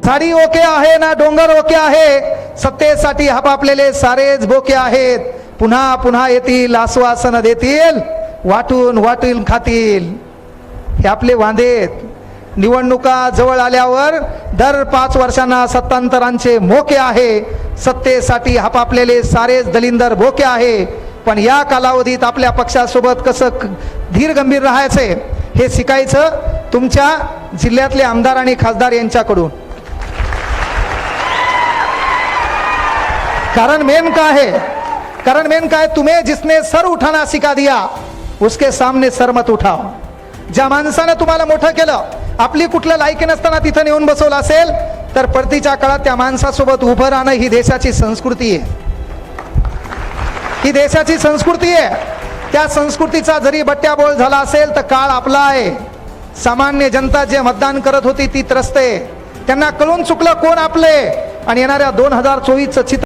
झाडी ओके आहे ना डोंगर ओके आहे, सत्तेसाठी हपापलेले सारेच बोके आहेत. पुन्हा पुन्हा येतील, आश्वासन देतील, वाटून वाटून खातील. हे आपले वांदेत. निवडणुका जवळ आल्यावर दर 5 वर्षांना सत्तांतरांचे मोके आहे. सत्तेसाठी हपापलेले सारेच दलिंदर बोके आहे. पण या कालावधीत आपल्या पक्षासोबत कसं धीर गंभीर राहायचे हे शिकायचं तुमच्या जिल्ह्यातले आमदार आणि खासदार यांच्याकडून. कारण मेन का है, तुम्हें जिसने सर उठाना सिखा दिया उसके सामने सर मत उठाओ. ज्या माणसाने तुम्हाला मोठं केलं, आपली कुठलं लायकी नसताना तिथं नेऊन बसवलं असेल तर परतीच्या काळात त्या माणसासोबत उभं राहणं ही देशाची संस्कृती आहे. ही देशाची संस्कृती आहे. त्या संस्कृतीचा जरी बट्ट्याबोळ झाला असेल तर काळ आपला आहे. सामान्य जनता जे मतदान करत होती ती त्रस्त आहे. त्यांना कळून चुकलं कोण आपले आणि येणाऱ्या 2024चं चित्र